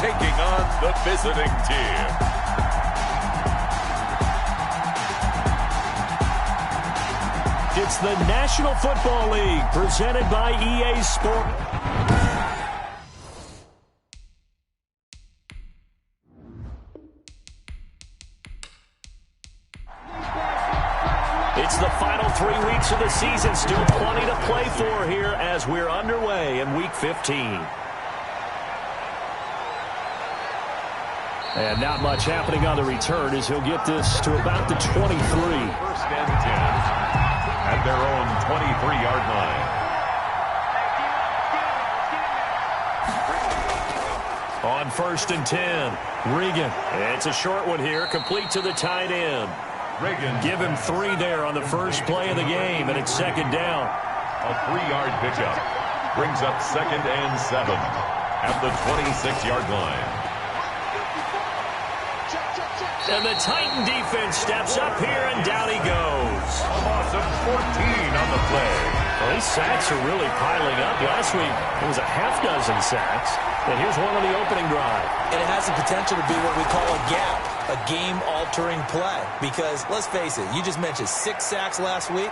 taking on the visiting team. It's the National Football League presented by EA Sports. It's the final 3 weeks of the season. Still plenty to play for here as we're underway in Week 15. And not much happening on the return as he'll get this to about the 23. First and 10 at their own 23-yard line. On first and 10, Regan. It's a short one here, complete to the tight end. Regan. Give him 3 there on the first play of the game, and it's second down. A 3-yard pickup brings up second and 7 at the 26-yard line. And the Titan defense steps up here, and down he goes. A loss of 14 on the play. Well, these sacks are really piling up. Last week, it was a half dozen sacks. And here's one on the opening drive. And it has the potential to be what we call a gap, a game-altering play. Because, let's face it, you just mentioned 6 sacks last week.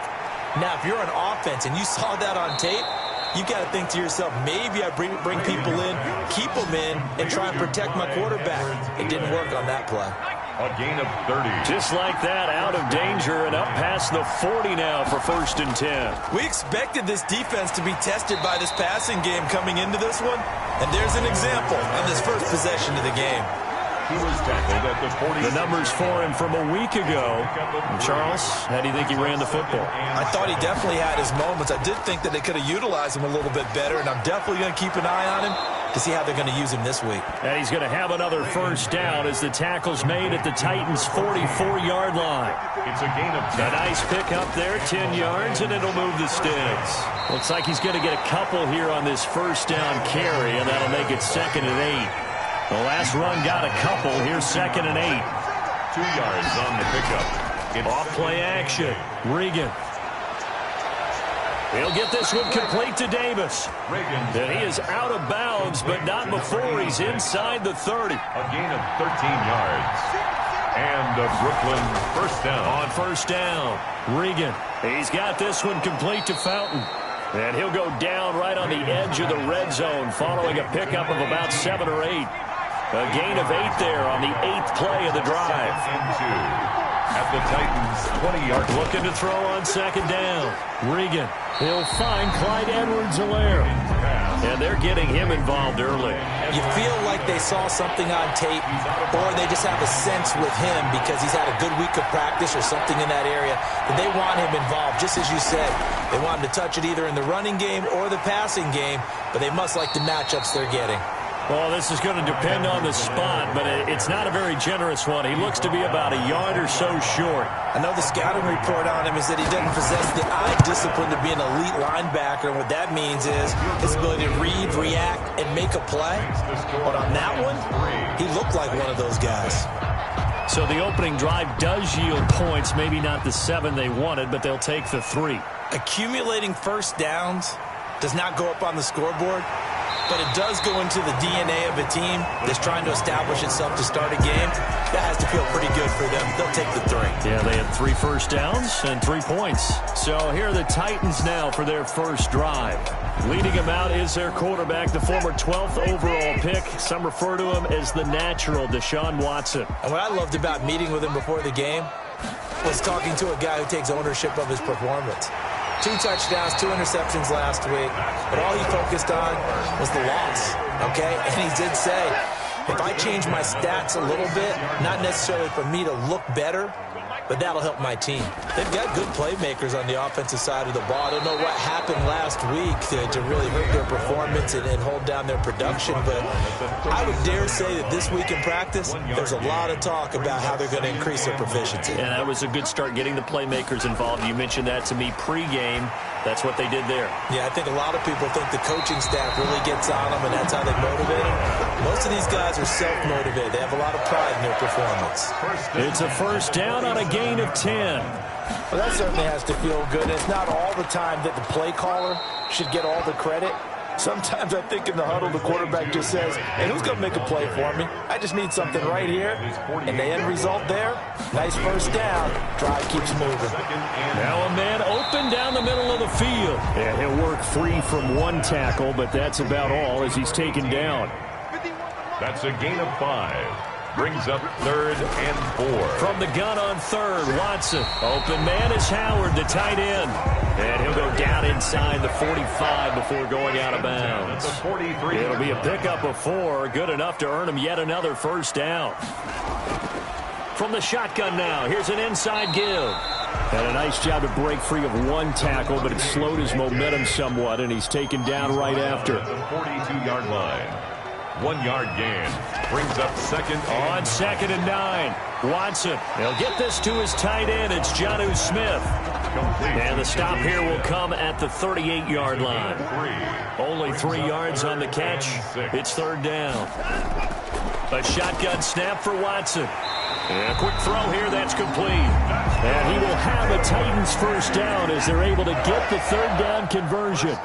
Now, if you're an offense and you saw that on tape, you've got to think to yourself, maybe I bring people in, keep them in, and try and protect my quarterback. It didn't work on that play. A gain of 30. Just like that, out of danger and up past the 40 now for first and 10. We expected this defense to be tested by this passing game coming into this one. And there's an example on this first possession of the game. He was tackled at the 40. The numbers for him from a week ago. And Charles, how do you think he ran the football? I thought he definitely had his moments. I did think that they could have utilized him a little bit better, and I'm definitely going to keep an eye on him to see how they're going to use him this week. And he's going to have another first down as the tackle's made at the Titans' 44-yard line. It's a gain of 10. A nice pick up there, 10 yards, and it'll move the sticks. Looks like he's going to get a couple here on this first down carry, and that'll make it second and 8. The last run got a couple. Here's second and 8. 2 yards on the pickup. It's off play action. Regan. He'll get this one complete to Davis. Regan. And he is out of bounds, but not before he's inside the 30. A gain of 13 yards. And a Brooklyn first down. On first down, Regan. He's got this one complete to Fountain. And he'll go down right on the edge of the red zone following a pickup of about 7 or 8. A gain of 8 there on the 8th play of the drive. And 2 at the Titans' 20-yard. Looking to throw on second down. Regan. He'll find Clyde Edwards-Helaire. And they're getting him involved early. You feel like they saw something on tape, or they just have a sense with him because he's had a good week of practice or something in that area, that they want him involved, just as you said. They want him to touch it either in the running game or the passing game, but they must like the matchups they're getting. Well, this is going to depend on the spot, but it's not a very generous one. He looks to be about a yard or so short. I know the scouting report on him is that he doesn't possess the eye discipline to be an elite linebacker, and what that means is his ability to read, react, and make a play. But on that one, he looked like one of those guys. So the opening drive does yield points, maybe not the 7 they wanted, but they'll take the 3. Accumulating first downs does not go up on the scoreboard, but it does go into the DNA of a team that's trying to establish itself to start a game. That has to feel pretty good for them. They'll take the 3. Yeah, they had 3 first downs and 3 points. So here are the Titans now for their first drive. Leading them out is their quarterback, the former 12th overall pick. Some refer to him as the natural, Deshaun Watson. And what I loved about meeting with him before the game was talking to a guy who takes ownership of his performance. 2 touchdowns, 2 interceptions last week, but all he focused on was the loss, okay? And he did say, if I change my stats a little bit, not necessarily for me to look better, but that'll help my team. They've got good playmakers on the offensive side of the ball. I don't know what happened last week to really hurt their performance and hold down their production, but I would dare say that this week in practice, there's a lot of talk about how they're going to increase their proficiency. And that was a good start getting the playmakers involved. You mentioned that to me pregame. That's what they did there. Yeah, I think a lot of people think the coaching staff really gets on them, and that's how they motivate them. Most of these guys are self-motivated. They have a lot of pride in their performance. It's a first down on a gain of 10. Well, that certainly has to feel good. It's not all the time that the play caller should get all the credit. Sometimes I think in the huddle, the quarterback just says, hey, who's going to make a play for me? I just need something right here. And the end result there, nice first down. Drive keeps moving. Now a man open down the middle of the field. And he'll work free from one tackle, but that's about all as he's taken down. That's a gain of 5. Brings up 3rd and 4. From the gun on 3rd, Watson. Open man is Howard, the tight end. And he'll go down inside the 45 before going out of bounds. It'll be a pickup of 4, good enough to earn him yet another first down. From the shotgun now, here's an inside give. And a nice job to break free of one tackle, but it slowed his momentum somewhat, and he's taken down right after. The 42-yard line. 1 yard gain. Brings up 2nd on 2nd and 9. Watson, he'll get this to his tight end. It's Jonnu Smith. And the stop here will come at the 38-yard line. Only 3 yards on the catch. It's 3rd down. A shotgun snap for Watson. And a quick throw here, that's complete. And he will have a Titans first down as they're able to get the 3rd down conversion.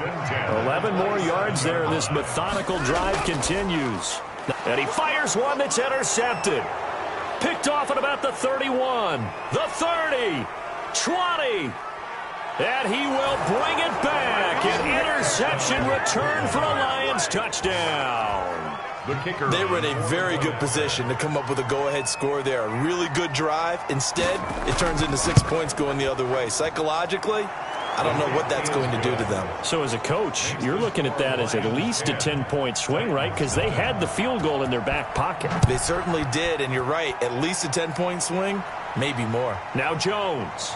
11 more yards there, and this methodical drive continues. And he fires one that's intercepted. Picked off at about the 31, the 30, 20. And he will bring it back. An interception return for a Lions touchdown. The kicker. They were in a very good position to come up with a go-ahead score there. A really good drive. Instead, it turns into 6 points going the other way. Psychologically, I don't know what that's going to do to them. So as a coach, you're looking at that as at least a 10-point swing, right? Because they had the field goal in their back pocket. They certainly did, and you're right. At least a 10-point swing, maybe more. Now Jones.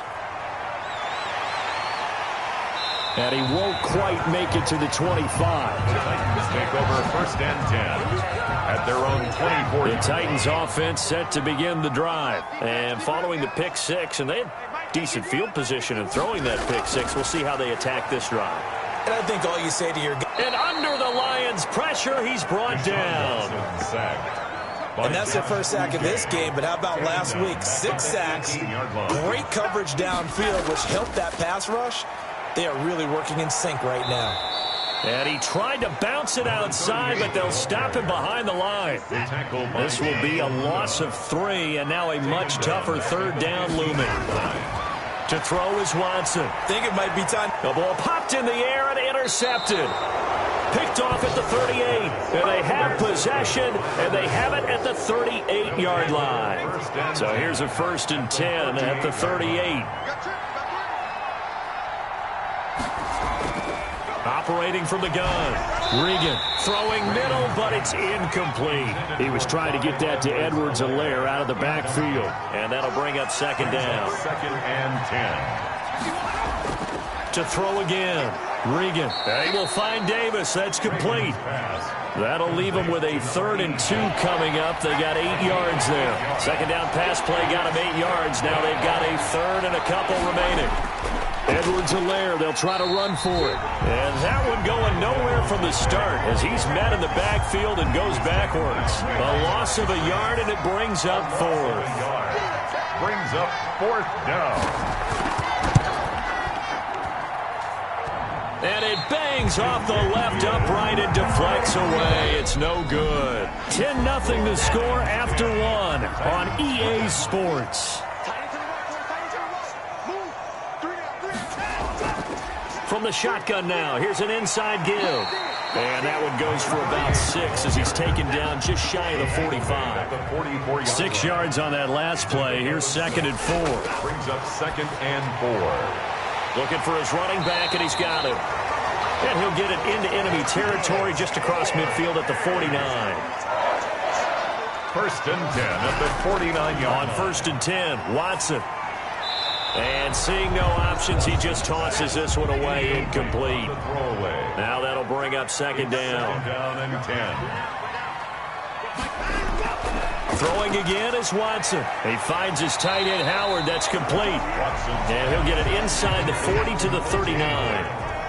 And he won't quite make it to the 25. The Titans take over 1st and 10 at their own 24. The Titans offense set to begin the drive. And following the pick 6, and they had decent field position in throwing that pick 6. We'll see how they attack this drive. And I think all you say to your guy. And under the Lions' pressure, he's brought down. And that's their first sack of this game, but how about last week? 6 sacks, great coverage downfield, which helped that pass rush. They are really working in sync right now. And he tried to bounce it outside, but they'll stop him behind the line. This will be a loss of 3, and now a much tougher 3rd down looming. To throw is Watson. Think it might be time. The ball popped in the air and intercepted. Picked off at the 38. And they have possession, and they have it at the 38-yard line. So here's a 1st and 10 at the 38. Operating from the gun. Regan throwing middle, but it's incomplete. He was trying to get that to Edwards-Helaire out of the backfield. And that'll bring up 2nd down. 2nd and 10. To throw again. Regan. He will find Davis. That's complete. That'll leave him with a 3rd and 2 coming up. They got 8 yards there. 2nd down pass play got him 8 yards. Now they've got a 3rd and a couple remaining. Edwards-Helaire, they'll try to run for it. And that one going nowhere from the start as he's met in the backfield and goes backwards. A loss of a yard, and it brings up 4th. Brings up 4th down. And it bangs off the left upright and deflects away. It's no good. 10-0 the score after 1 on EA Sports. From the shotgun now, here's an inside give. And that one goes for about 6 as he's taken down just shy of the 45. 6 yards on that last play. Here's 2nd and 4. Brings up 2nd and 4. Looking for his running back, and he's got him. And he'll get it into enemy territory just across midfield at the 49. 1st and 10 at the 49-yard. On 1st and 10, Watson. And seeing no options, he just tosses this one away, incomplete. Now that'll bring up 2nd down. 2nd down and 10. Throwing again is Watson. He finds his tight end, Howard. That's complete. And he'll get it inside the 40 to the 39.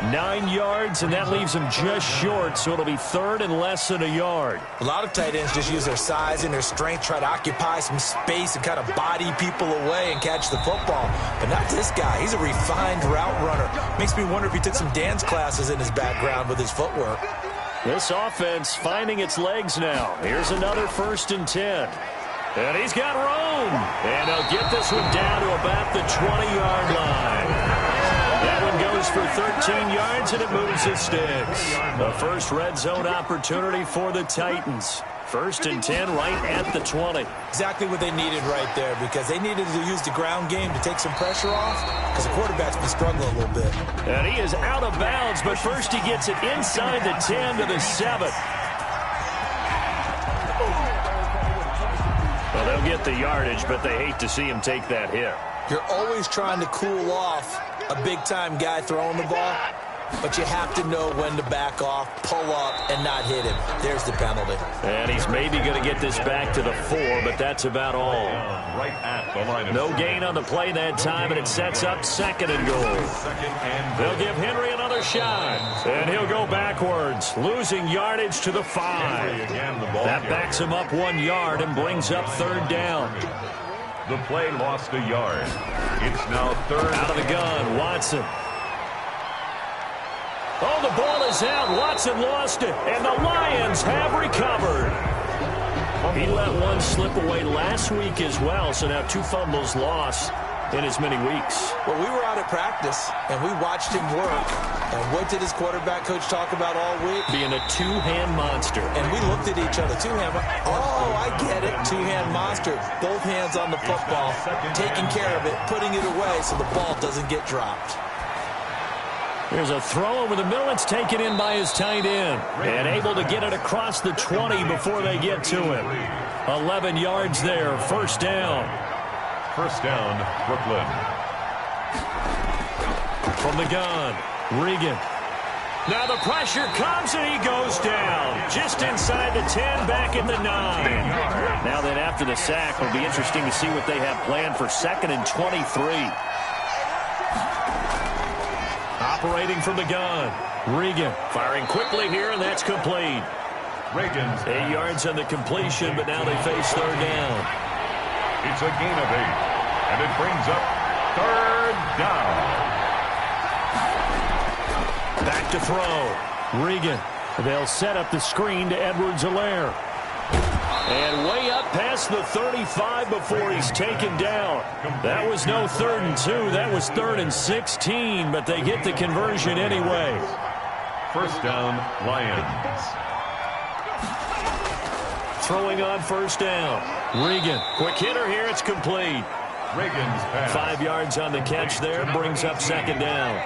9 yards, and that leaves him just short, so it'll be third and less than a yard. A lot of tight ends just use their size and their strength, try to occupy some space and kind of body people away and catch the football. But not this guy. He's a refined route runner. Makes me wonder if he took some dance classes in his background with his footwork. This offense finding its legs now. Here's another 1st and 10. And he's got room. And he'll get this one down to about the 20-yard line. That one goes for 13 yards, and it moves the sticks. The first red zone opportunity for the Titans. 1st and 10 right at the 20. Exactly what they needed right there, because they needed to use the ground game to take some pressure off, because the quarterback's been struggling a little bit. And he is out of bounds, but first he gets it inside the 10 to the 7. Well, they'll get the yardage, but they hate to see him take that hit. You're always trying to cool off a big-time guy throwing the ball, but you have to know when to back off, pull up, and not hit him. There's the penalty. And he's maybe going to get this back to the 4, but that's about all. Right at the line of no gain on the play that time, and it sets up 2nd and goal. They'll give Henry another shot, and he'll go backwards, losing yardage to the 5. That backs him up 1 yard and brings up 3rd down. The play lost a yard. It's now 3rd. Out of the gun, Watson. Oh, the ball is out. Watson lost it, and the Lions have recovered. He let one slip away last week as well, so now 2 fumbles lost in as many weeks. Well, we were out at practice, and we watched him work. And what did his quarterback coach talk about all week? Being a 2-hand monster. And we looked at each other. 2-hand. Oh, I get it. 2-hand monster. Both hands on the football, taking care of it, putting it away so the ball doesn't get dropped. There's a throw over the middle. It's taken in by his tight end. And able to get it across the 20 before they get to him. 11 yards there. 1st down. 1st down, Brooklyn. From the gun, Regan. Now the pressure comes, and he goes down. Just inside the 10, back at the 9. Now then, after the sack, it'll be interesting to see what they have planned for 2nd and 23. Operating from the gun, Regan. Firing quickly here, and that's complete. Regan's 8 yards on the completion, but now they face 3rd down. It's a gain of 8, and it brings up 3rd down. Back to throw. Regan. They'll set up the screen to Edwards-Helaire. And way up past the 35 before he's taken down. That was no 3rd and 2. That was 3rd and 16, but they get the conversion anyway. 1st down, Lions. Throwing on 1st down. Regan. Quick hitter here. It's complete. Regan's pass. 5 yards on the catch there. Brings up 2nd down.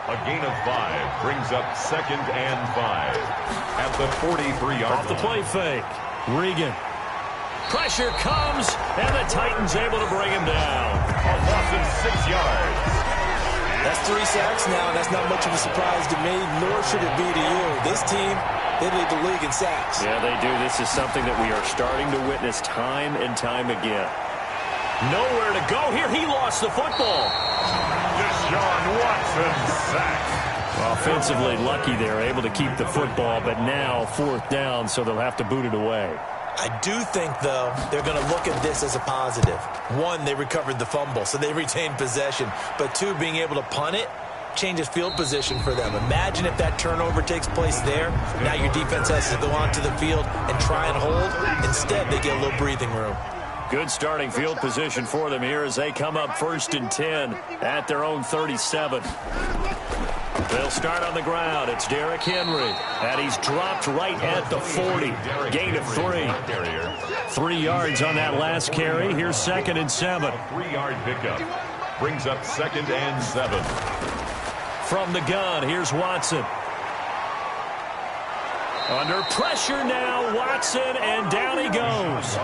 A gain of 5 brings up 2nd and 5 at the 43-yard line. Off the play fake. Regan. Pressure comes, and the Titans able to bring him down. A loss of 6 yards. That's 3 sacks now, and that's not much of a surprise to me, nor should it be to you. This team, they lead the league in sacks. Yeah, they do. This is something that we are starting to witness time and time again. Nowhere to go here. He lost the football. Deshaun Watson sacked. Offensively lucky they're able to keep the football, but now 4th down, so they'll have to boot it away. I do think, though, they're going to look at this as a positive. 1, they recovered the fumble, so they retained possession. But 2, being able to punt it changes field position for them. Imagine if that turnover takes place there. Now your defense has to go onto the field and try and hold. Instead, they get a little breathing room. Good starting field position for them here as they come up 1st and 10 at their own 37. They'll start on the ground. It's Derrick Henry. And he's dropped right at the 40. Gain of 3. 3 yards on that last carry. Here's 2nd and 7. 3-yard pickup. Brings up 2nd and 7. From the gun, here's Watson. Under pressure now, Watson, and down he goes.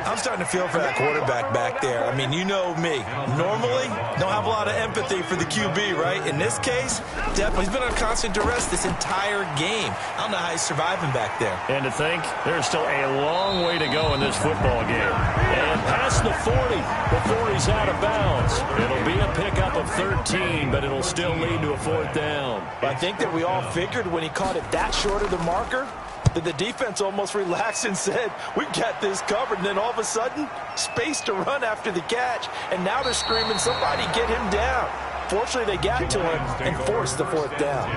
I'm starting to feel for that quarterback back there. I mean, you know me. Normally, don't have a lot of empathy for the QB, right? In this case, definitely. He's been on constant duress this entire game. I don't know how he's surviving back there. And to think, there's still a long way to go in this football game. And past the 40 before he's out of bounds. It'll be a pickup of 13, but it'll still lead to a 4th down. I think that we all figured when he caught it that short of the marker that the defense almost relaxed and said, we got this covered. And then all of a sudden, space to run after the catch. And now they're screaming, somebody get him down. Fortunately, they got to him and forced the 4th down.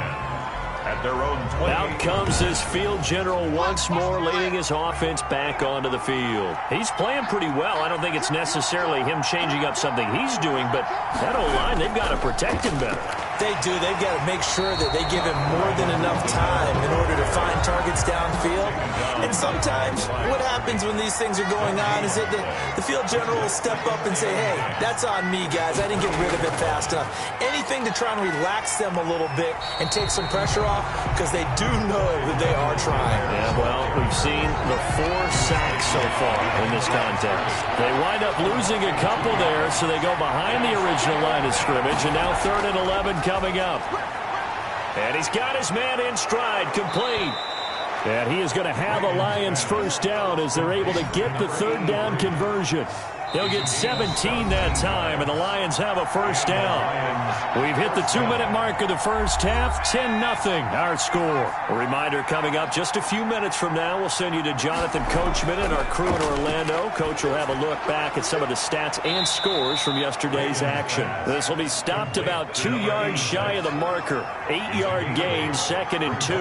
At their own 20. Out comes his field general once more, leading his offense back onto the field. He's playing pretty well. I don't think it's necessarily him changing up something he's doing, but that O-line, they've got to protect him better. They do. They've got to make sure that they give him more than enough time in order to find targets downfield. And sometimes what happens when these things are going on is that the field general will step up and say, hey, that's on me, guys. I didn't get rid of it fast enough. Anything to try and relax them a little bit and take some pressure off, because they do know that they are trying. Yeah, well, we've seen the 4 sacks so far in this contest. They wind up losing a couple there, so they go behind the original line of scrimmage, and now 3rd and 11 coming up. And he's got his man in stride, complete. And he is going to have a Lions 1st down as they're able to get the 3rd down conversion. They'll get 17 that time, and the Lions have a 1st down. We've hit the 2-minute mark of the first half, 10-0 our score. A reminder coming up just a few minutes from now, we'll send you to Jonathan Coachman and our crew in Orlando. Coach will have a look back at some of the stats and scores from yesterday's action. This will be stopped about 2 yards shy of the marker. 8-yard gain, 2nd and 2.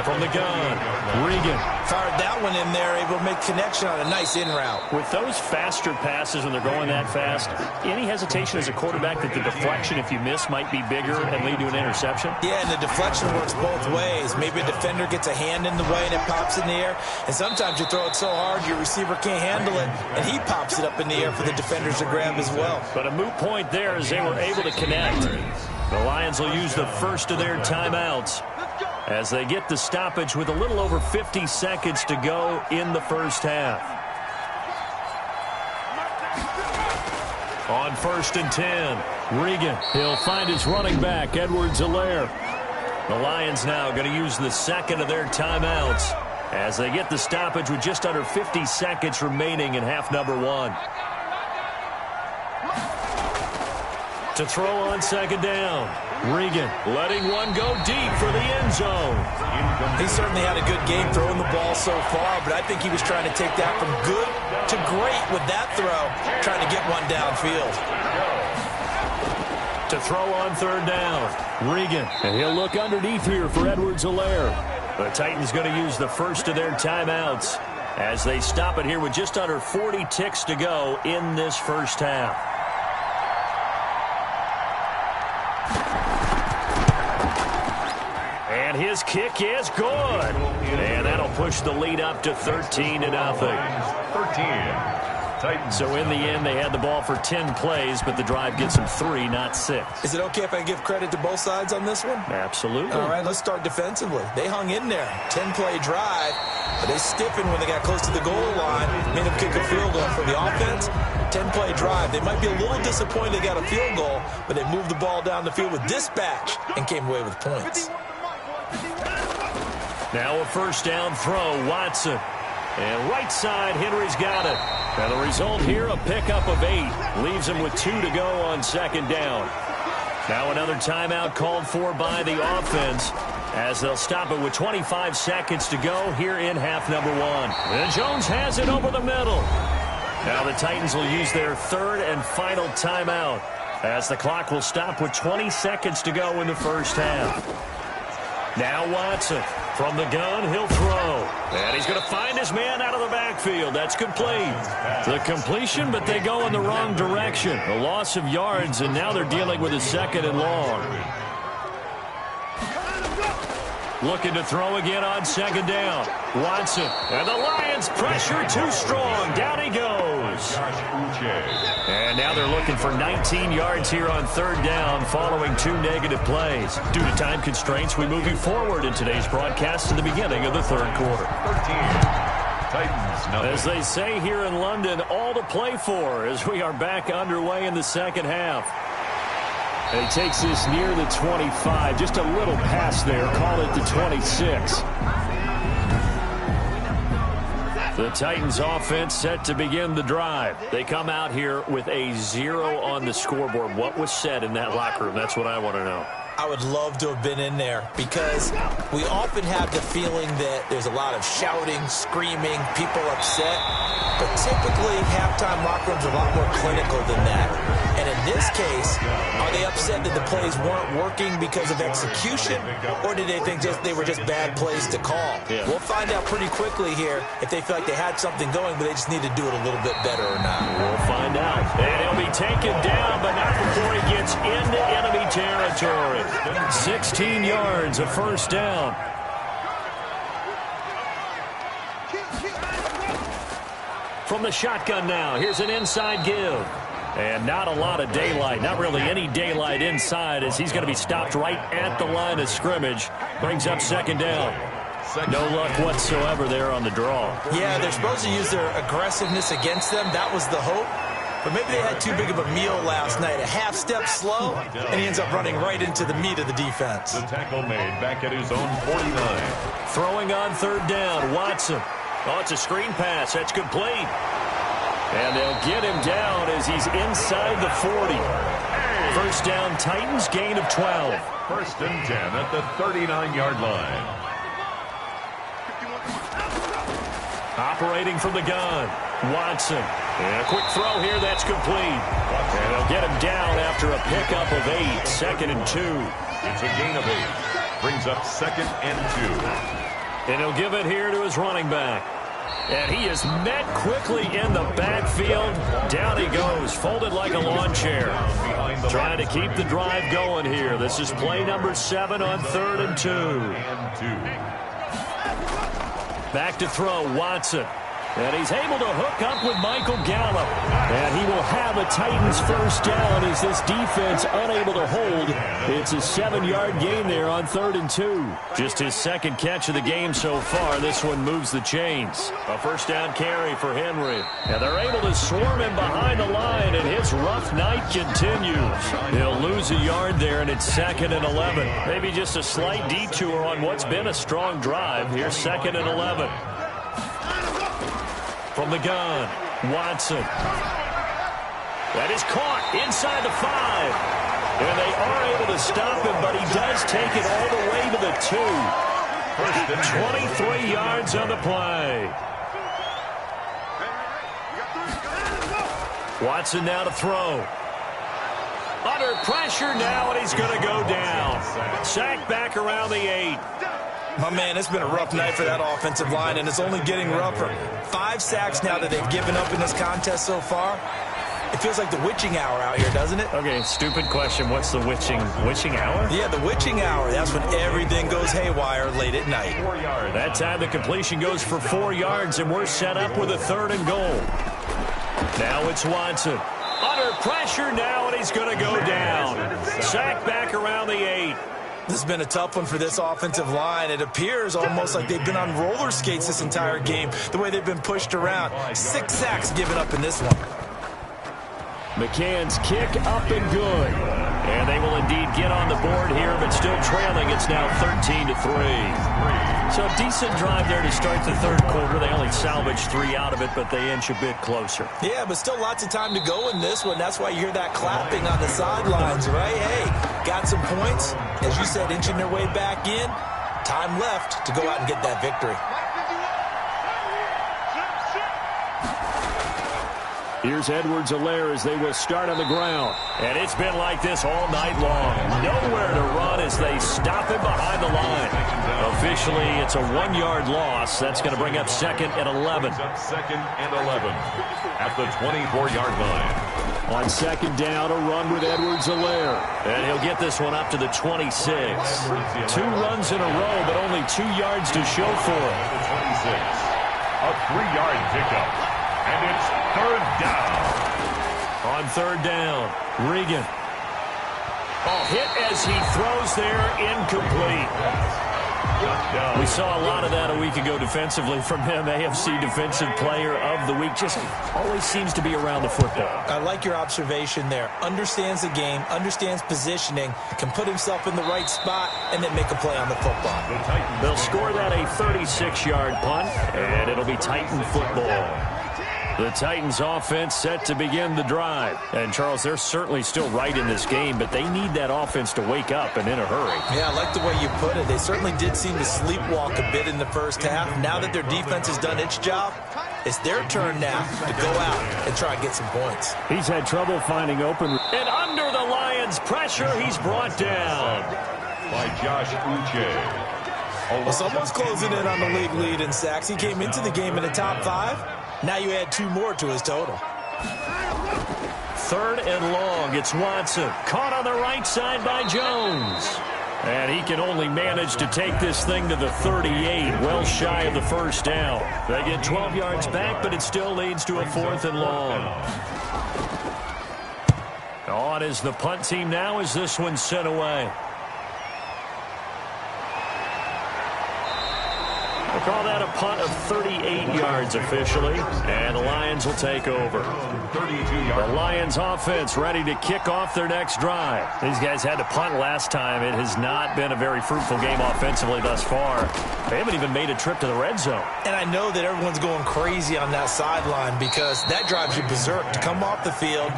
From the gun, Regan. Fired that one in there, able to make connection on a nice in route. With those faster passes when they're going that fast, any hesitation as a quarterback that the deflection, if you miss, might be bigger and lead to an interception? Yeah, and the deflection works both ways. Maybe a defender gets a hand in the way and it pops in the air. And sometimes you throw it so hard your receiver can't handle it, and he pops it up in the air for the defenders to grab as well. But a moot point there as they were able to connect. The Lions will use the first of their timeouts as they get the stoppage with a little over 50 seconds to go in the first half. On 1st and 10, Regan. He'll find his running back, Edwards-Helaire. The Lions now going to use the 2nd of their timeouts as they get the stoppage with just under 50 seconds remaining in half number 1. To throw on 2nd down. Regan letting one go deep for the end zone. He certainly had a good game throwing the ball so far, but I think he was trying to take that from good to great with that throw, trying to get one downfield. To throw on 3rd down, Regan. And he'll look underneath here for Edwards-Helaire. The Titans going to use the first of their timeouts as they stop it here with just under 40 ticks to go in this first half. And his kick is good. And that'll push the lead up to 13-0. 13. Titans. So in the end, they had the ball for 10 plays, but the drive gets them 3, not 6. Is it okay if I give credit to both sides on this one? Absolutely. All right, let's start defensively. They hung in there. 10-play drive, but they stiffened when they got close to the goal line, made them kick a field goal. For the offense, 10-play drive. They might be a little disappointed they got a field goal, but they moved the ball down the field with dispatch and came away with points. Now a 1st down throw, Watson. And right side, Henry's got it. And the result here, a pickup of 8. Leaves him with 2 to go on 2nd down. Now another timeout called for by the offense as they'll stop it with 25 seconds to go here in half number 1. And Jones has it over the middle. Now the Titans will use their 3rd and final timeout as the clock will stop with 20 seconds to go in the first half. Now Watson. From the gun, he'll throw. And he's going to find his man out of the backfield. That's complete. The completion, but they go in the wrong direction. A loss of yards, and now they're dealing with a 2nd and long. Looking to throw again on second down. Watson. And the Lions pressure too strong. Down he goes. And now they're looking for 19 yards here on third down following 2 negative plays. Due to time constraints, we move you forward in today's broadcast to the beginning of the third quarter. 13. Titans, nothing. As they say here in London, all to play for as we are back underway in the second half. And he takes this near the 25. Just a little pass there. Call it the 26. The Titans offense set to begin the drive. They come out here with a 0 on the scoreboard. What was said in that locker room? That's what I want to know. I would love to have been in there because we often have the feeling that there's a lot of shouting, screaming, people upset. But typically, halftime locker rooms are a lot more clinical than that. And in this case, are they upset that the plays weren't working because of execution? Or did they think they were just bad plays to call? Yeah. We'll find out pretty quickly here if they feel like they had something going, but they just need to do it a little bit better or not. We'll find out. And he'll be taken down, but not before he gets into enemy territory. 16 yards, a first down. From the shotgun now, here's an inside give. And not a lot of daylight, not really any daylight inside as he's going to be stopped right at the line of scrimmage. Brings up second down. No luck whatsoever there on the draw. Yeah, they're supposed to use their aggressiveness against them. That was the hope. But maybe they had too big of a meal last night. A half step slow, and he ends up running right into the meat of the defense. The tackle made back at his own 49. Throwing on third down, Watson. Oh, it's a screen pass. That's complete. And they'll get him down as he's inside the 40. First down, Titans, gain of 12. First and 10 at the 39-yard line. Operating from the gun, Watson. And a quick throw here, that's complete. And they'll get him down after a pickup of 8, second and 2. It's a gain of 8. Brings up second and 2. And he'll give it here to his running back. And he is met quickly in the backfield. Down he goes, folded like a lawn chair. Trying to keep the drive going here. This is play number 7 on third and 2. Back to throw, Watson. And he's able to hook up with Michael Gallup. And he will have a Titans first down as this defense unable to hold. It's a 7-yard gain there on third and 2. Just his second catch of the game so far. This one moves the chains. A first down carry for Henry. And they're able to swarm him behind the line, and his rough night continues. He'll lose a yard there, and it's second and 11. Maybe just a slight detour on what's been a strong drive. Here's second and 11. From the gun, Watson. That is caught inside the 5. And they are able to stop him, but he does take it all the way to the 2. 23 yards on the play. Watson now to throw. Under pressure now, and he's going to go down. Sacked back around the 8. My man, it's been a rough night for that offensive line, and it's only getting rougher. 5 sacks now that they've given up in this contest so far. It feels like the witching hour out here, doesn't it? Okay, stupid question. What's the witching hour? Yeah, the witching hour. That's when everything goes haywire late at night. 4 yards. That time the completion goes for 4 yards, and we're set up with a third and goal. Now it's Watson. Under pressure now, and he's going to go down. Sacked back around the 8. This has been a tough one for this offensive line. It appears almost like they've been on roller skates this entire game, the way they've been pushed around. 6 sacks given up in this one. McCann's kick up and good. And they will indeed get on the board here, but still trailing. It's now 13-3. So a decent drive there to start the third quarter. They only salvaged 3 out of it, but they inch a bit closer. Yeah, but still lots of time to go in this one. That's why you hear that clapping on the sidelines, right? Hey, got some points. As you said, inching their way back in. Time left to go out and get that victory. Here's Edwards-Helaire as they will start on the ground. And it's been like this all night long. Nowhere to run as they stop him behind the line. Officially, it's a 1-yard loss. That's going to bring up second and 11. Second and 11 at the 24-yard line. On second down, a run with Edwards-Helaire. And he'll get this one up to the 26. 2 runs in a row, but only 2 yards to show for it. 26. A 3-yard pickup. And it's third down. On third down, Regan. Hit as he throws there, incomplete. We saw a lot of that a week ago defensively from him. AFC Defensive Player of the Week. Just always seems to be around the football. I like your observation there. Understands the game, understands positioning, can put himself in the right spot, and then make a play on the football. They'll score that a 36-yard punt, and it'll be Titan football. The Titans offense set to begin the drive. And, Charles, they're certainly still right in this game, but they need that offense to wake up and in a hurry. Yeah, I like the way you put it. They certainly did seem to sleepwalk a bit in the first half. Now that their defense has done its job, it's their turn now to go out and try and get some points. He's had trouble finding open. And under the Lions' pressure, he's brought down by Josh Uche. Well, someone's closing in on the league lead in sacks. He came into the game in the top 5. Now you add 2 more to his total. Third and long. It's Watson. Caught on the right side by Jones. And he can only manage to take this thing to the 38, well shy of the first down. They get 12 yards back, but it still leads to a 4th and long. On is the punt team now as this one's sent away. We'll call that a punt of 38 yards officially, and the Lions will take over. 32 yards. The Lions offense ready to kick off their next drive. These guys had to punt last time. It has not been a very fruitful game offensively thus far. They haven't even made a trip to the red zone. And I know that everyone's going crazy on that sideline because that drives you berserk to come off the field,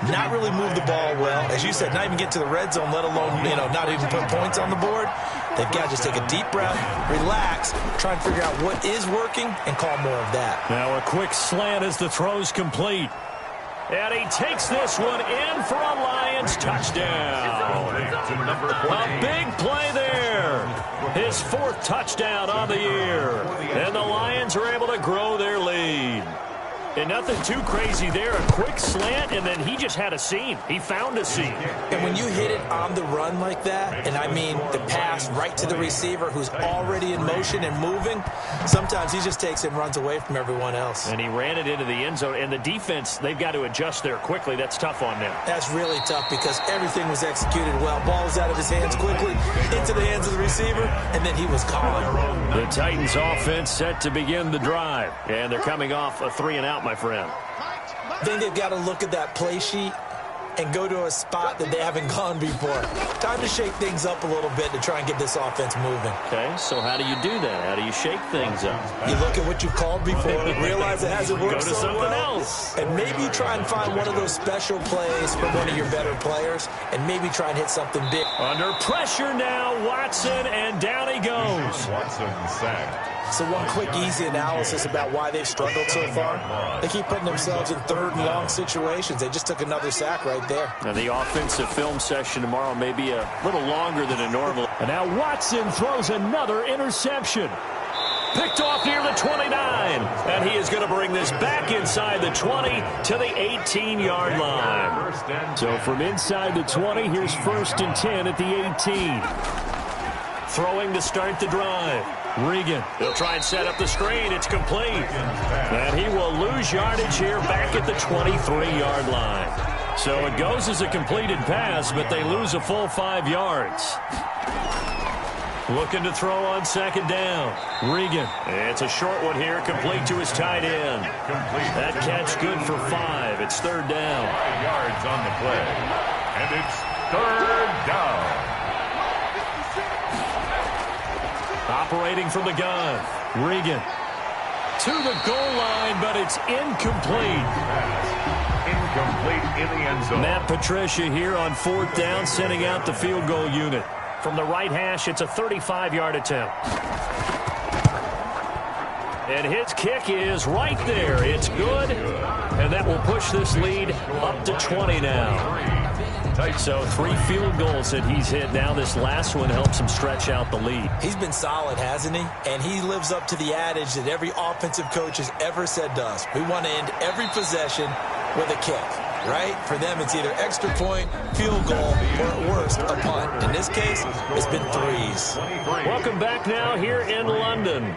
not really move the ball well. As you said, not even get to the red zone, let alone, not even put points on the board. They've got to just take a deep breath, relax, try and figure out what is working, and call more of that. Now a quick slant as the throw's complete. And he takes this one in for a Lions touchdown. A big play there. His 4th touchdown on the year. And the Lions are able to grow their lead. And nothing too crazy there. A quick slant, and then he just had a seam. He found a seam. And when you hit it on the run like that, and I mean the pass right to the receiver who's already in motion and moving, sometimes he just takes it and runs away from everyone else. And he ran it into the end zone. And the defense, they've got to adjust there quickly. That's tough on them. That's really tough because everything was executed well. Ball was out of his hands quickly, into the hands of the receiver, and then he was gone. The Titans offense set to begin the drive. And they're coming off a 3-and-out, my friend. I think they've got to look at that play sheet and go to a spot that they haven't gone before. Time to shake things up a little bit to try and get this offense moving. Okay, so how do you do that? How do you shake things up? You look at what you called before, realize it hasn't worked Go to so something well, else. and maybe try and find one of those special plays from one of your better players, and maybe try and hit something big. Under pressure now, Watson, and down he goes. Watson sacked. So one quick, easy analysis about why they've struggled so far. They keep putting themselves in 3rd and long situations. They just took another sack right there. Now the offensive film session tomorrow may be a little longer than a normal. And now Watson throws another interception. Picked off near the 29. And he is going to bring this back inside the 20 to the 18-yard line. So from inside the 20, here's 1st and 10 at the 18. Throwing to start the drive. Regan. He'll try and set up the screen. It's complete. And he will lose yardage here back at the 23-yard line. So it goes as a completed pass, but they lose a full 5 yards. Looking to throw on second down. Regan. It's a short one here, complete to his tight end. That catch good for 5. It's 3rd down. 5 yards on the play. And it's 3rd down. Operating from the gun. Regan. To the goal line, but it's incomplete. Incomplete in the end zone. Matt Patricia here on 4th down, sending out the field goal unit. From the right hash, it's a 35-yard attempt. And his kick is right there. It's good. And that will push this lead up to 20 now. So 3 field goals that he's hit. Now this last one helps him stretch out the lead. He's been solid, hasn't he? And he lives up to the adage that every offensive coach has ever said to us. We want to end every possession with a kick. right? For them, it's either extra point, field goal, or at worst, a punt. In this case, it's been threes. Welcome back now here in London.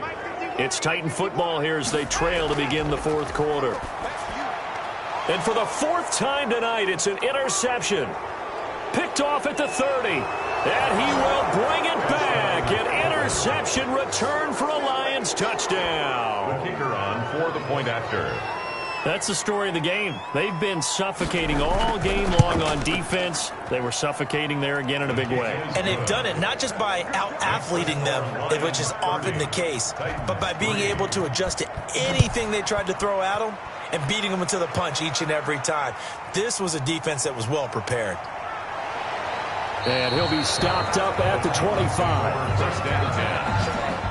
It's Titan football here as they trail to begin the fourth quarter. And for the fourth time tonight, it's an interception. Picked off at the 30. And he will bring it back. An interception return for a Lions touchdown. The kicker on for the point after. That's the story of the game. They've been suffocating all game long on defense. They were suffocating there again in a big way. And they've done it not just by out-athleting them, which is often the case, but by being able to adjust to anything they tried to throw at them and beating them into the punch each and every time. This was a defense that was well prepared. And he'll be stopped up at the 25. First down 10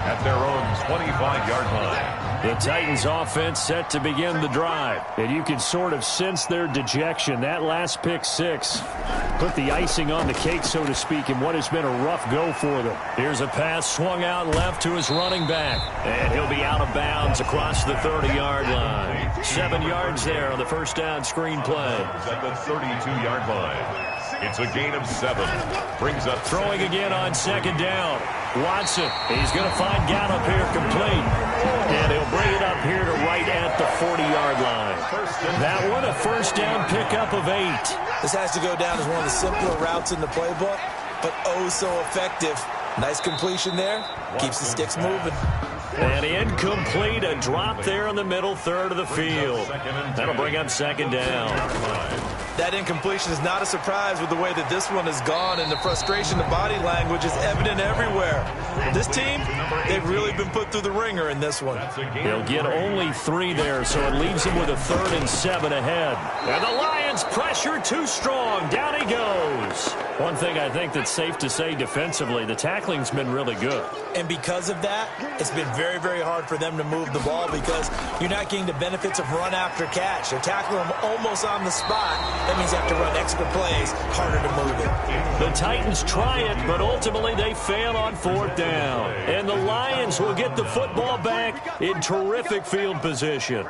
at their own 25-yard line. The Titans offense set to begin the drive. And you can sort of sense their dejection. That last pick six put the icing on the cake, so to speak, in what has been a rough go for them. Here's a pass swung out left to his running back. And he'll be out of bounds across the 30-yard line. 7 yards there on the first down screen play. At the 32-yard line. It's a gain of 7. Brings up throwing again on second down. Watson, he's going to find Gallup here complete. And he'll bring it up here to right at the 40-yard line. That one, a first down pickup of 8. This has to go down as one of the simpler routes in the playbook, but oh so effective. Nice completion there. Keeps the sticks moving. And incomplete, a drop there in the middle third of the field. That'll bring up second down. That incompletion is not a surprise with the way that this one has gone, and the frustration, the body language is evident everywhere. This team, they've really been put through the ringer in this one. He'll get only 3 there, so it leaves him with a 3rd and 7 ahead. And the Lions pressure too strong. Down he goes. One thing I think that's safe to say defensively, the tackling's been really good. And because of that, it's been very, very hard for them to move the ball because you're not getting the benefits of run after catch. They're tackling them almost on the spot. That means you have to run extra plays, harder to move it. The Titans try it, but ultimately they fail on 4th down. And the Lions will get the football back in terrific field position.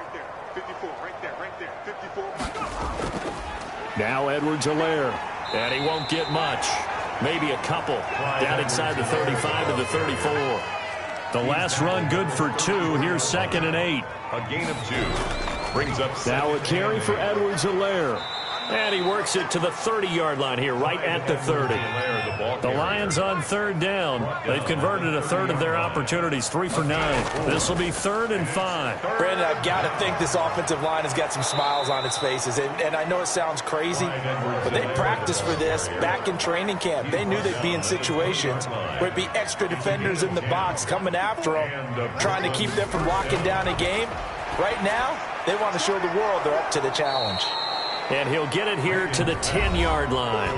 Now Edwards-Helaire, and he won't get much. Maybe a couple down inside the 35 to the 34. The last run good for 2. Here's 2nd and 8. A gain of 2. Brings up now a carry for Edwards-Helaire. And he works it to the 30-yard line here, right at the 30. The Lions on 3rd down. They've converted a 1/3 of their opportunities, 3 for 9. This will be 3rd and 5. Brandon, I've got to think this offensive line has got some smiles on its faces. And I know it sounds crazy, but they practiced for this back in training camp. They knew they'd be in situations where it'd be extra defenders in the box coming after them, trying to keep them from locking down a game. Right now, they want to show the world they're up to the challenge. And he'll get it here to the 10-yard line.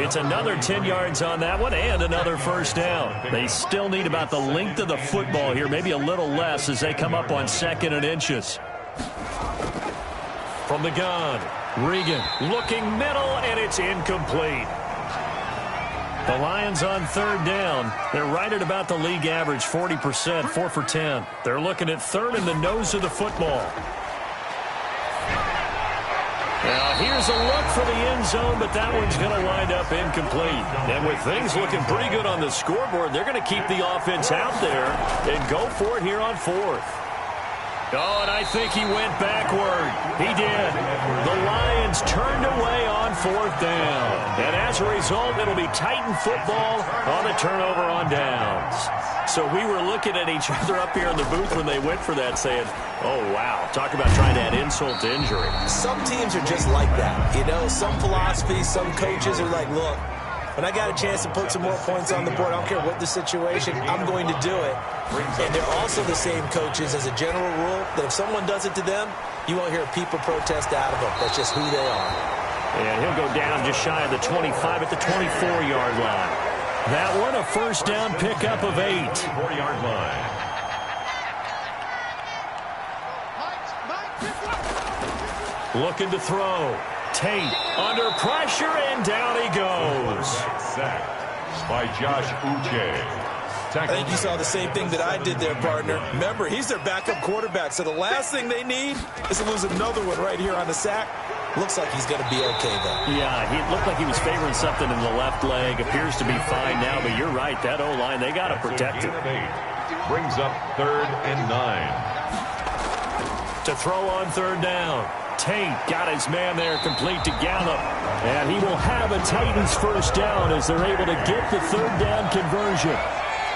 It's another 10 yards on that one and another first down. They still need about the length of the football here, maybe a little less as they come up on 2nd and inches. From the gun, Regan looking middle, and it's incomplete. The Lions on 3rd down. They're right at about the league average, 40%, 4 for 10. They're looking at 3rd in the nose of the football. Now, here's a look for the end zone, but that one's going to wind up incomplete. And with things looking pretty good on the scoreboard, they're going to keep the offense out there and go for it here on 4th. Oh, and I think he went backward. He did. The Lions turned away on 4th down. And as a result, it'll be Titan football on the turnover on downs. So we were looking at each other up here in the booth when they went for that saying, oh, wow, talk about trying to add insult to injury. Some teams are just like that. You know, some philosophies, some coaches are like, look, when I got a chance to put some more points on the board, I don't care what the situation, I'm going to do it. And they're also the same coaches as a general rule that if someone does it to them, you won't hear a peep of protest out of them. That's just who they are. And he'll go down just shy of the 25 at the 24-yard line. That one, a first down pickup of 8. 4-yard line. Looking to throw. Tate under pressure, and down he goes. Sacked by Josh Uche. I think you saw the same thing that I did there, partner. Remember, he's their backup quarterback, so the last thing they need is to lose another one right here on the sack. Looks like he's going to be okay, though. Yeah, he looked like he was favoring something in the left leg. Appears to be fine now, but you're right. That O-line, they got to protect it. Brings up 3rd and 9. To throw on 3rd down. Tate got his man there complete to Gallup. And he will have a Titans first down as they're able to get the 3rd down conversion.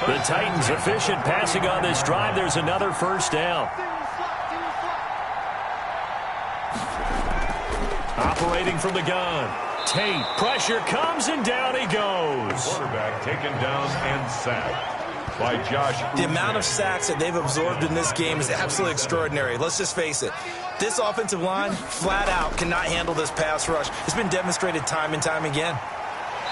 The Titans efficient passing on this drive. There's another first down. Operating from the gun. Tate, pressure comes, and down he goes. Quarterback taken down and sacked by Josh Uche. The amount of sacks that they've absorbed in this game is absolutely extraordinary. Let's just face it. This offensive line, flat out, cannot handle this pass rush. It's been demonstrated time and time again.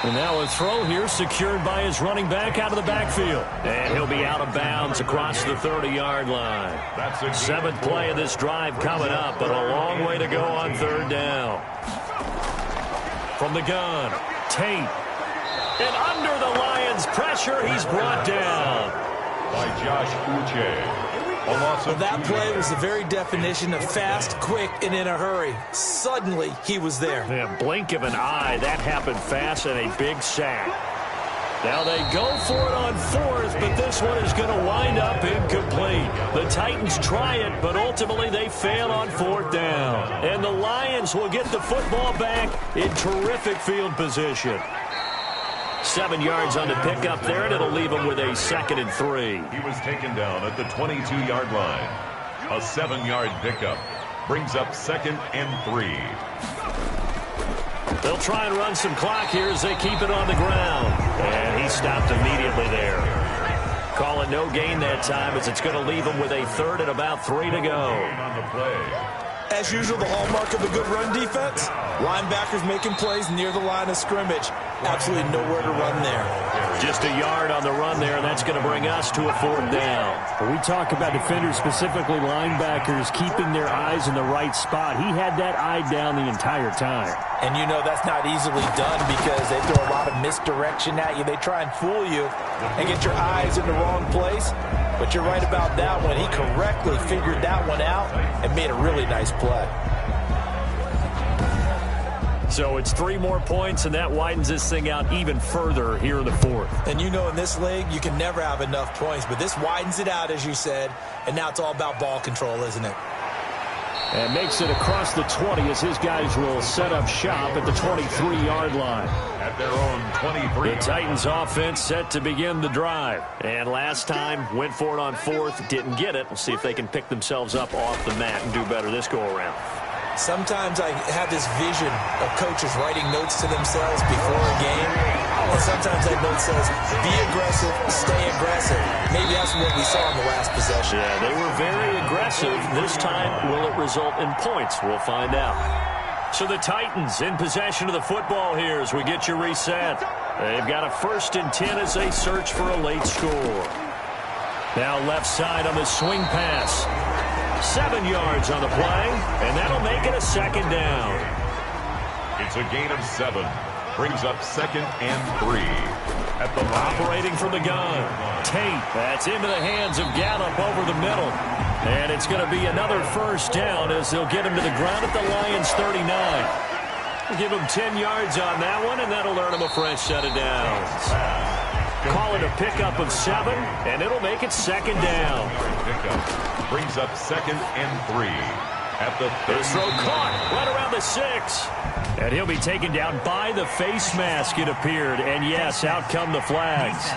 And now a throw here secured by his running back out of the backfield. And he'll be out of bounds across the 30-yard line. That's a 7th play of this drive coming up, but a long way to go on 3rd down. From the gun, Tate. And under the Lions' pressure, he's brought down by Josh Uche. Well, that play was the very definition of fast, quick, and in a hurry. Suddenly, he was there. Yeah, blink of an eye. That happened fast and a big sack. Now they go for it on 4th, but this one is going to wind up incomplete. The Titans try it, but ultimately they fail on 4th down. And the Lions will get the football back in terrific field position. 7 yards on the pickup there, and it'll leave him with a 2nd and 3. He was taken down at the 22-yard line. A 7-yard pickup brings up 2nd and 3. They'll try and run some clock here as they keep it on the ground. And he stopped immediately there. Call it no gain that time as it's going to leave him with a 3rd and about 3 to go. On the play. As usual, the hallmark of a good run defense, linebackers making plays near the line of scrimmage. Absolutely nowhere to run there. Just a yard on the run there, and that's going to bring us to a 4th down. When we talk about defenders, specifically linebackers, keeping their eyes in the right spot. He had that eye down the entire time. And you know that's not easily done because they throw a lot of misdirection at you. They try and fool you and get your eyes in the wrong place. But you're right about that one. He correctly figured that one out and made a really nice play. So it's 3 more points, and that widens this thing out even further here in the 4th. And you know in this league, you can never have enough points. But this widens it out, as you said. And now it's all about ball control, isn't it? And makes it across the 20 as his guys will set up shop at the 23-yard line. At their own 23. The Titans offense set to begin the drive. And last time, went for it on 4th, didn't get it. We'll see if they can pick themselves up off the mat and do better this go-around. Sometimes I have this vision of coaches writing notes to themselves before a game. And sometimes that note says, be aggressive, stay aggressive. Maybe that's what we saw in the last possession. Yeah, they were very aggressive. This time, will it result in points? We'll find out. So the Titans in possession of the football here as we get you reset. They've got a 1st and 10 as they search for a late score. Now left side on the swing pass. 7 yards on the play, and that'll make it a 2nd down. It's a gain of 7. Brings up 2nd and 3. At the operating from the gun. Tate, that's into the hands of Gallup over the middle. And it's going to be another first down as they'll get him to the ground at the Lions 39. We'll give him 10 yards on that one, and that'll earn him a fresh set of downs. Call it a pickup of 7, and it'll make it 2nd down. Pickup brings up 2nd and 3. At the this throw caught right around the 6. And he'll be taken down by the face mask, it appeared. And yes, out come the flags.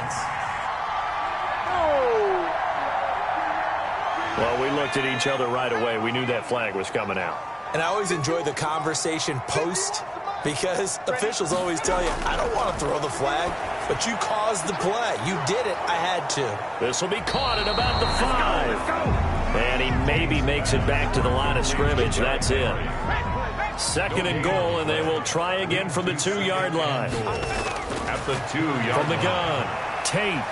Well, we looked at each other right away. We knew that flag was coming out. And I always enjoy the conversation post because officials always tell you, I don't want to throw the flag, but you caused the play. You did it. I had to. This will be caught at about the 5. And he maybe makes it back to the line of scrimmage. That's it. 2nd and goal, and they will try again from the 2-yard line. At the 2-yard from the gun, Tate.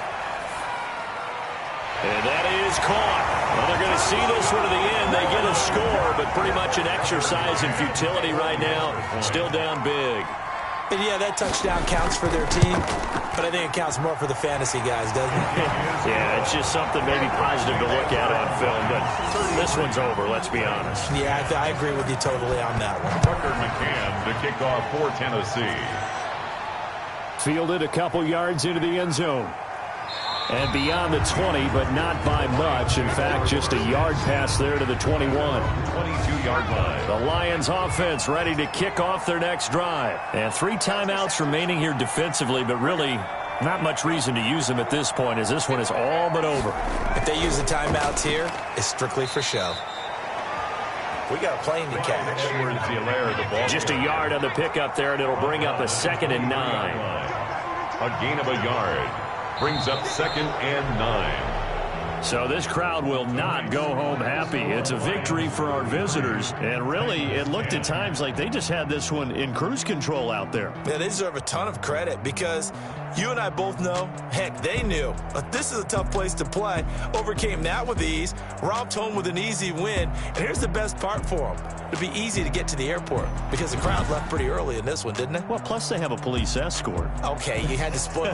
And that is caught. Well, they're going to see this one to the end. They get a score, but pretty much an exercise in futility right now. Still down big. And yeah, that touchdown counts for their team, but I think it counts more for the fantasy guys, doesn't it? Yeah, it's just something maybe positive to look at on film, but this one's over, let's be honest. Yeah, I agree with you totally on that one. Tucker McCann to kick off for Tennessee. Fielded a couple yards into the end zone. And beyond the 20, but not by much. In fact, just a yard pass there to the 21. 22-yard line. The Lions offense ready to kick off their next drive. And 3 timeouts remaining here defensively, but really not much reason to use them at this point as this one is all but over. If they use the timeouts here, it's strictly for show. We got a plane to catch. Just a yard on the pickup there, and it'll bring up a 2nd and 9. A gain of a yard. Brings up 2nd and 9. So this crowd will not go home happy. It's a victory for our visitors. And really, it looked at times like they just had this one in cruise control out there. Yeah, they deserve a ton of credit because you and I both know, heck, they knew. This is a tough place to play. Overcame that with ease. Romped home with an easy win. And here's the best part for them. It'd be easy to get to the airport because the crowd left pretty early in this one, didn't it? Well, plus they have a police escort. Okay, you had to split